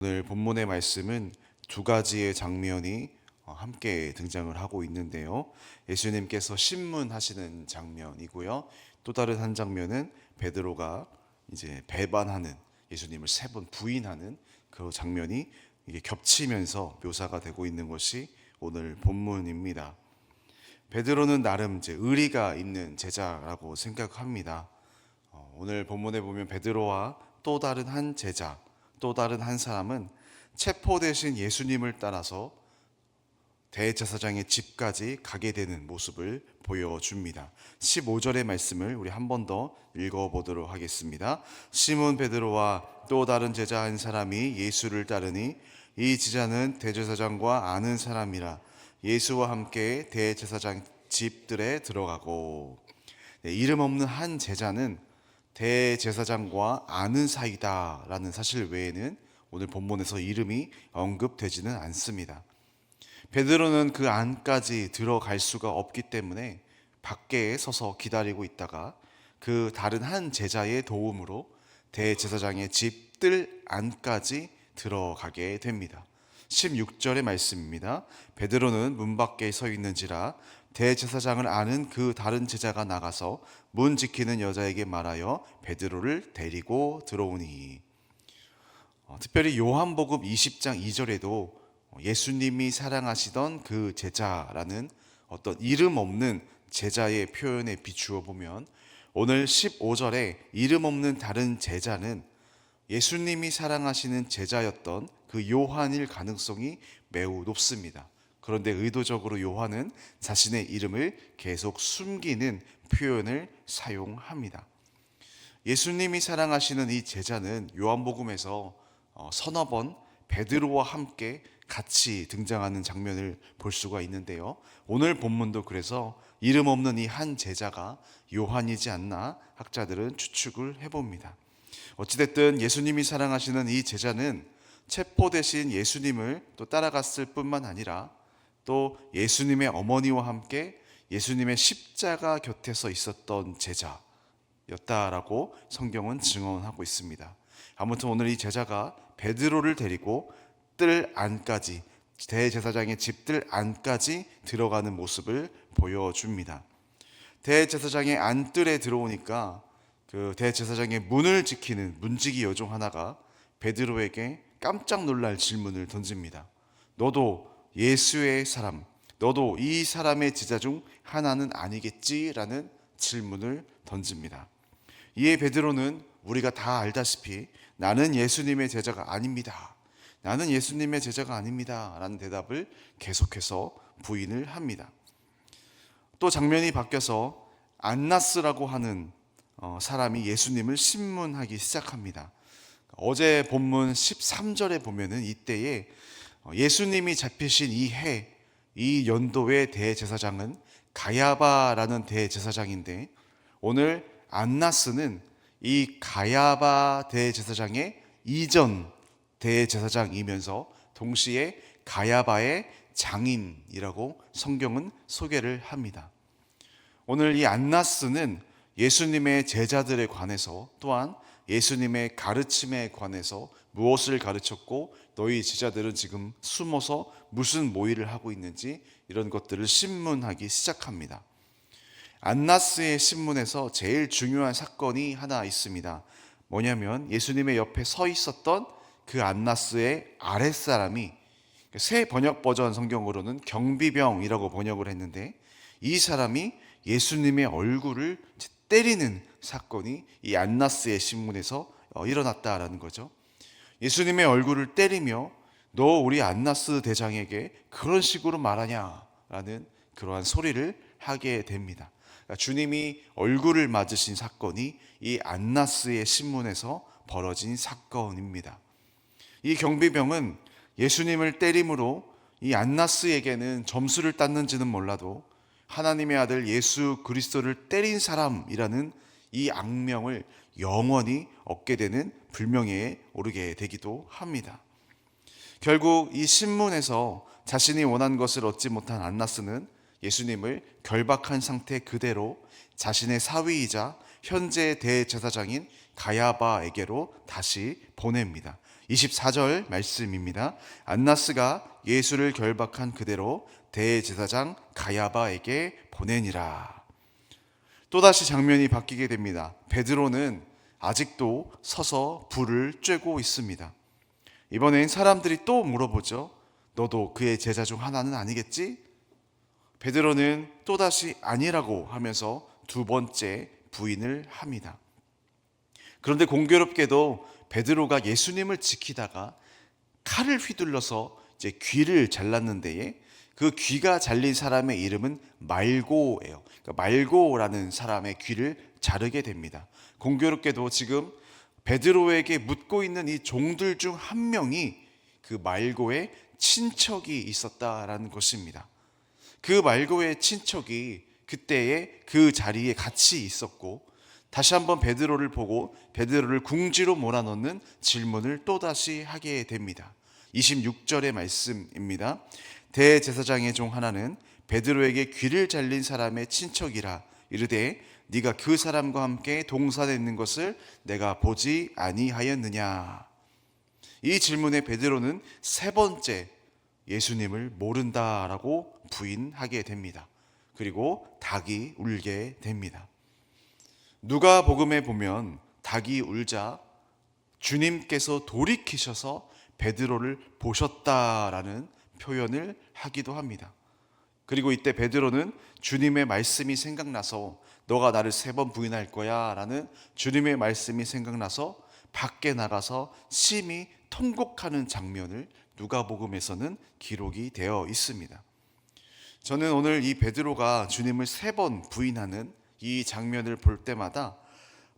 오늘 본문의 말씀은 두 가지의 장면이 함께 등장을 하고 있는데요. 예수님께서 신문하시는 장면이고요. 또 다른 한 장면은 베드로가 이제 배반하는, 예수님을 세 번 부인하는 그 장면이 이게 겹치면서 묘사가 되고 있는 것이 오늘 본문입니다. 베드로는 나름 이제 의리가 있는 제자라고 생각합니다. 오늘 본문에 보면 베드로와 또 다른 한 제자, 또 다른 한 사람은 체포되신 예수님을 따라서 대제사장의 집까지 가게 되는 모습을 보여줍니다. 15절의 말씀을 우리 한 번 더 읽어보도록 하겠습니다. 시몬 베드로와 또 다른 제자 한 사람이 예수를 따르니 이 제자는 대제사장과 아는 사람이라 예수와 함께 대제사장 집들에 들어가고. 이름 없는 한 제자는 대제사장과 아는 사이다라는 사실 외에는 오늘 본문에서 이름이 언급되지는 않습니다. 베드로는 그 안까지 들어갈 수가 없기 때문에 밖에 서서 기다리고 있다가 그 다른 한 제자의 도움으로 대제사장의 집들 안까지 들어가게 됩니다. 16절의 말씀입니다. 베드로는 문 밖에 서 있는지라 대제사장을 아는 그 다른 제자가 나가서 문 지키는 여자에게 말하여 베드로를 데리고 들어오니. 특별히 요한복음 20장 2절에도 예수님이 사랑하시던 그 제자라는 어떤 이름 없는 제자의 표현에 비추어 보면 오늘 15절에 이름 없는 다른 제자는 예수님이 사랑하시는 제자였던 그 요한일 가능성이 매우 높습니다. 그런데 의도적으로 요한은 자신의 이름을 계속 숨기는 표현을 사용합니다. 예수님이 사랑하시는 이 제자는 요한복음에서 서너 번 베드로와 함께 같이 등장하는 장면을 볼 수가 있는데요. 오늘 본문도 그래서 이름 없는 이 한 제자가 요한이지 않나 학자들은 추측을 해봅니다. 어찌됐든 예수님이 사랑하시는 이 제자는 체포되신 예수님을 또 따라갔을 뿐만 아니라 또 예수님의 어머니와 함께 예수님의 십자가 곁에서 있었던 제자였다라고 성경은 증언하고 있습니다. 아무튼 오늘 이 제자가 베드로를 데리고 뜰 안까지, 대제사장의 집들 안까지 들어가는 모습을 보여줍니다. 대제사장의 안뜰에 들어오니까 그 대제사장의 문을 지키는 문지기 여종 하나가 베드로에게 깜짝 놀랄 질문을 던집니다. 너도 예수의 사람, 너도 이 사람의 제자 중 하나는 아니겠지? 라는 질문을 던집니다. 이에 베드로는 우리가 다 알다시피 나는 예수님의 제자가 아닙니다. 나는 예수님의 제자가 아닙니다. 라는 대답을 계속해서 부인을 합니다. 또 장면이 바뀌어서 안나스라고 하는 사람이 예수님을 신문하기 시작합니다. 어제 본문 13절에 보면은 이때에 예수님이 잡히신 이 해, 이 연도의 대제사장은 가야바라는 대제사장인데 오늘 안나스는 이 가야바 대제사장의 이전 대제사장이면서 동시에 가야바의 장인이라고 성경은 소개를 합니다. 오늘 이 안나스는 예수님의 제자들에 관해서 또한 예수님의 가르침에 관해서 무엇을 가르쳤고 너희 제자들은 지금 숨어서 무슨 모의를 하고 있는지 이런 것들을 신문하기 시작합니다. 안나스의 신문에서 제일 중요한 사건이 하나 있습니다. 뭐냐면 예수님의 옆에 서 있었던 그 안나스의 아랫사람이 새 번역 버전 성경으로는 경비병이라고 번역을 했는데 이 사람이 예수님의 얼굴을 때리는 사건이 이 안나스의 신문에서 일어났다라는 거죠. 예수님의 얼굴을 때리며 너 우리 안나스 대장에게 그런 식으로 말하냐라는 그러한 소리를 하게 됩니다. 그러니까 주님이 얼굴을 맞으신 사건이 이 안나스의 신문에서 벌어진 사건입니다. 이 경비병은 예수님을 때림으로 이 안나스에게는 점수를 땄는지는 몰라도 하나님의 아들 예수 그리스도를 때린 사람이라는 이 악명을 영원히 얻게 되는 불명예에 오르게 되기도 합니다. 결국 이 신문에서 자신이 원한 것을 얻지 못한 안나스는 예수님을 결박한 상태 그대로 자신의 사위이자 현재 대제사장인 가야바에게로 다시 보냅니다. 24절 말씀입니다. 안나스가 예수를 결박한 그대로 대제사장 가야바에게 보내니라. 또다시 장면이 바뀌게 됩니다. 베드로는 아직도 서서 불을 쬐고 있습니다. 이번엔 사람들이 또 물어보죠. 너도 그의 제자 중 하나는 아니겠지? 베드로는 또다시 아니라고 하면서 두 번째 부인을 합니다. 그런데 공교롭게도 베드로가 예수님을 지키다가 칼을 휘둘러서 이제 귀를 잘랐는데 그 귀가 잘린 사람의 이름은 말고예요. 그러니까 말고라는 사람의 귀를 자르게 됩니다. 공교롭게도 지금 베드로에게 묻고 있는 이 종들 중 한 명이 그 말고의 친척이 있었다라는 것입니다. 그 말고의 친척이 그때의 그 자리에 같이 있었고 다시 한번 베드로를 보고 베드로를 궁지로 몰아넣는 질문을 또다시 하게 됩니다. 26절의 말씀입니다. 대제사장의 종 하나는 베드로에게 귀를 잘린 사람의 친척이라 이르되 네가 그 사람과 함께 동산에 있는 것을 내가 보지 아니하였느냐. 이 질문에 베드로는 세 번째 예수님을 모른다라고 부인하게 됩니다. 그리고 닭이 울게 됩니다. 누가복음에 보면 닭이 울자 주님께서 돌이키셔서 베드로를 보셨다라는 표현을 하기도 합니다. 그리고 이때 베드로는 주님의 말씀이 생각나서 너가 나를 3번 부인할 거야 라는 주님의 말씀이 생각나서 밖에 나가서 심히 통곡하는 장면을 누가복음에서는 기록이 되어 있습니다. 저는 오늘 이 베드로가 주님을 3번 부인하는 이 장면을 볼 때마다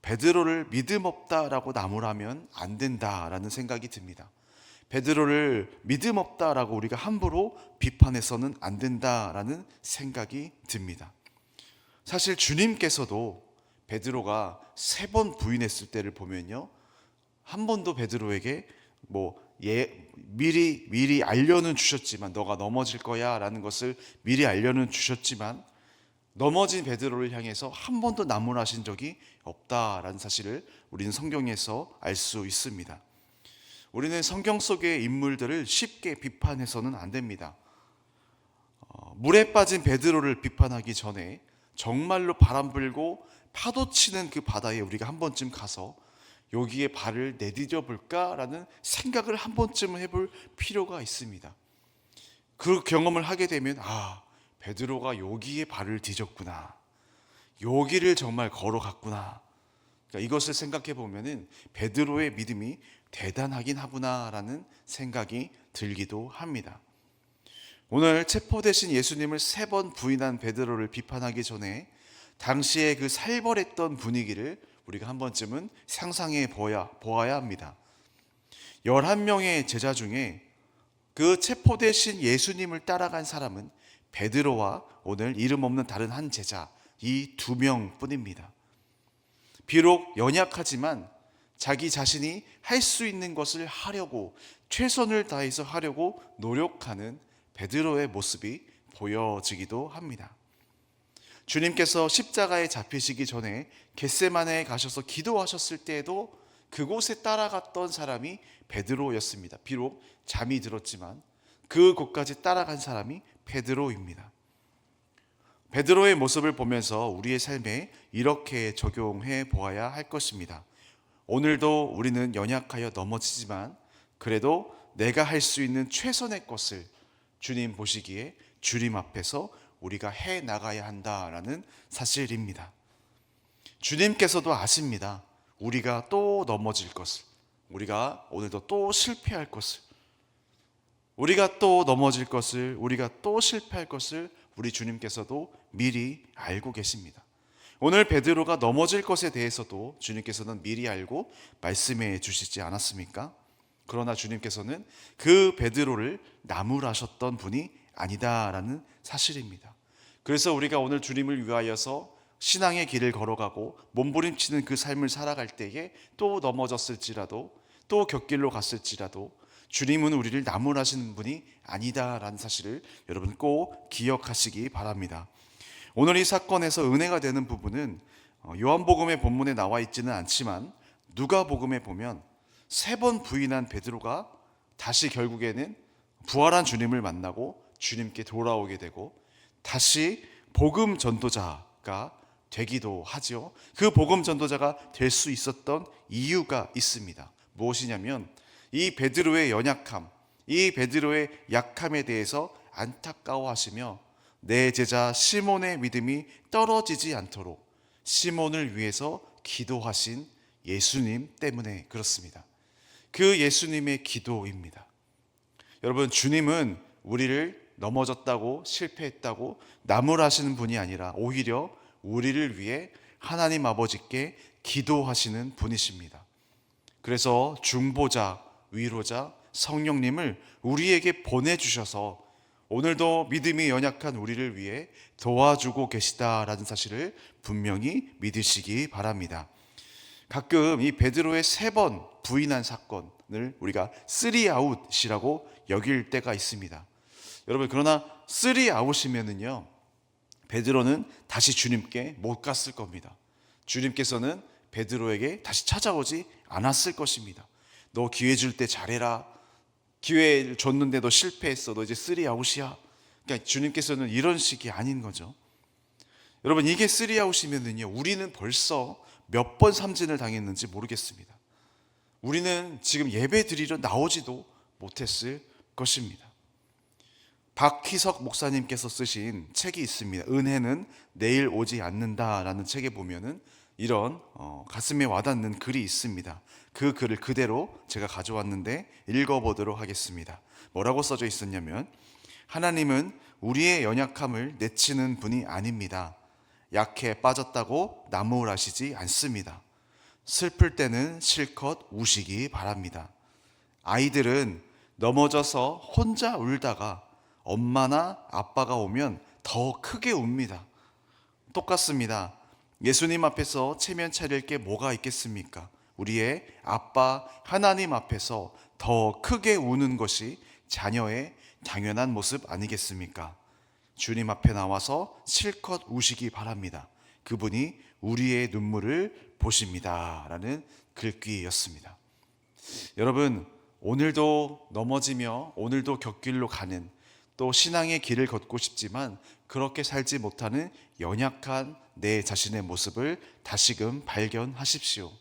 베드로를 믿음 없다라고 나무라면 안 된다라는 생각이 듭니다. 베드로를 믿음 없다라고 우리가 함부로 비판해서는 안 된다라는 생각이 듭니다. 사실 주님께서도 베드로가 3번 부인했을 때를 보면요, 한 번도 베드로에게 미리 알려는 주셨지만 너가 넘어질 거야 라는 것을 미리 알려는 주셨지만 넘어진 베드로를 향해서 한 번도 나무라신 적이 없다라는 사실을 우리는 성경에서 알 수 있습니다. 우리는 성경 속의 인물들을 쉽게 비판해서는 안 됩니다. 물에 빠진 베드로를 비판하기 전에 정말로 바람 불고 파도 치는 그 바다에 우리가 한 번쯤 가서 여기에 발을 내디뎌 볼까라는 생각을 한 번쯤은 해볼 필요가 있습니다. 그 경험을 하게 되면 베드로가 여기에 발을 디뎠구나, 여기를 정말 걸어갔구나. 그러니까 이것을 생각해 보면은 베드로의 믿음이 대단하긴 하구나라는 생각이 들기도 합니다. 오늘 체포되신 예수님을 3번 부인한 베드로를 비판하기 전에 당시의 그 살벌했던 분위기를 우리가 한 번쯤은 상상해 보아야 합니다. 11명의 제자 중에 그 체포되신 예수님을 따라간 사람은 베드로와 오늘 이름 없는 다른 한 제자, 이 2명 뿐입니다. 비록 연약하지만 자기 자신이 할 수 있는 것을 하려고, 최선을 다해서 하려고 노력하는 베드로의 모습이 보여지기도 합니다. 주님께서 십자가에 잡히시기 전에 겟세마네에 가셔서 기도하셨을 때에도 그곳에 따라갔던 사람이 베드로였습니다. 비록 잠이 들었지만 그곳까지 따라간 사람이 베드로입니다. 베드로의 모습을 보면서 우리의 삶에 이렇게 적용해 보아야 할 것입니다. 오늘도 우리는 연약하여 넘어지지만 그래도 내가 할 수 있는 최선의 것을 주님 보시기에 주님 앞에서 우리가 해 나가야 한다라는 사실입니다. 주님께서도 아십니다. 우리가 또 넘어질 것을, 우리가 오늘도 또 실패할 것을, 우리가 또 넘어질 것을, 우리가 또 실패할 것을 우리 주님께서도 미리 알고 계십니다. 오늘 베드로가 넘어질 것에 대해서도 주님께서는 미리 알고 말씀해 주시지 않았습니까? 그러나 주님께서는 그 베드로를 나무라셨던 분이 아니다라는 사실입니다. 그래서 우리가 오늘 주님을 위하여서 신앙의 길을 걸어가고 몸부림치는 그 삶을 살아갈 때에 또 넘어졌을지라도, 또 곁길로 갔을지라도 주님은 우리를 나무라시는 분이 아니다라는 사실을 여러분 꼭 기억하시기 바랍니다. 오늘 이 사건에서 은혜가 되는 부분은 요한복음의 본문에 나와 있지는 않지만 누가복음에 보면 3번 부인한 베드로가 다시 결국에는 부활한 주님을 만나고 주님께 돌아오게 되고 다시 복음 전도자가 되기도 하죠. 그 복음 전도자가 될 수 있었던 이유가 있습니다. 무엇이냐면 이 베드로의 연약함, 이 베드로의 약함에 대해서 안타까워하시며 내 제자 시몬의 믿음이 떨어지지 않도록 시몬을 위해서 기도하신 예수님 때문에 그렇습니다. 그 예수님의 기도입니다. 여러분, 주님은 우리를 넘어졌다고 실패했다고 나무라시는 분이 아니라 오히려 우리를 위해 하나님 아버지께 기도하시는 분이십니다. 그래서 중보자, 위로자, 성령님을 우리에게 보내주셔서 오늘도 믿음이 연약한 우리를 위해 도와주고 계시다라는 사실을 분명히 믿으시기 바랍니다. 가끔 이 베드로의 3번 부인한 사건을 우리가 3아웃이라고 여길 때가 있습니다. 여러분, 그러나 3아웃이면은요, 베드로는 다시 주님께 못 갔을 겁니다. 주님께서는 베드로에게 다시 찾아오지 않았을 것입니다. 너 기회 줄 때 잘해라. 기회를 줬는데 너 실패했어. 너 이제 3아웃이야. 그러니까 주님께서는 이런 식이 아닌 거죠. 여러분, 이게 3아웃이면은요, 우리는 벌써 몇 번 삼진을 당했는지 모르겠습니다. 우리는 지금 예배 드리러 나오지도 못했을 것입니다. 박희석 목사님께서 쓰신 책이 있습니다. 은혜는 내일 오지 않는다라는 책에 보면은 이런 가슴에 와닿는 글이 있습니다. 그 글을 그대로 제가 가져왔는데 읽어보도록 하겠습니다. 뭐라고 써져 있었냐면, 하나님은 우리의 연약함을 내치는 분이 아닙니다. 약해 빠졌다고 나무라시지 않습니다. 슬플 때는 실컷 우시기 바랍니다. 아이들은 넘어져서 혼자 울다가 엄마나 아빠가 오면 더 크게 웁니다. 똑같습니다. 예수님 앞에서 체면 차릴 게 뭐가 있겠습니까? 우리의 아빠 하나님 앞에서 더 크게 우는 것이 자녀의 당연한 모습 아니겠습니까? 주님 앞에 나와서 실컷 우시기 바랍니다. 그분이 우리의 눈물을 보십니다. 라는 글귀였습니다. 여러분, 오늘도 넘어지며 오늘도 곁길로 가는, 또 신앙의 길을 걷고 싶지만 그렇게 살지 못하는 연약한 내 자신의 모습을 다시금 발견하십시오.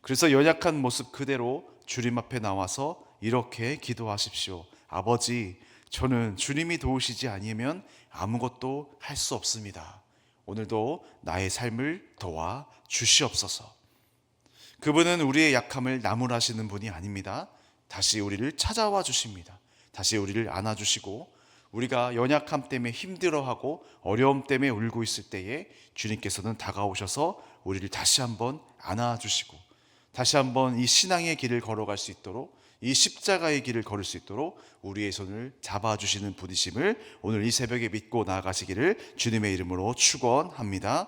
그래서 연약한 모습 그대로 주님 앞에 나와서 이렇게 기도하십시오. 아버지, 저는 주님이 도우시지 아니면 아무것도 할 수 없습니다. 오늘도 나의 삶을 도와 주시옵소서. 그분은 우리의 약함을 나무라시는 분이 아닙니다. 다시 우리를 찾아와 주십니다. 다시 우리를 안아주시고, 우리가 연약함 때문에 힘들어하고 어려움 때문에 울고 있을 때에 주님께서는 다가오셔서 우리를 다시 한번 안아주시고, 다시 한번 이 신앙의 길을 걸어갈 수 있도록, 이 십자가의 길을 걸을 수 있도록 우리의 손을 잡아주시는 분이심을 오늘 이 새벽에 믿고 나아가시기를 주님의 이름으로 축원합니다.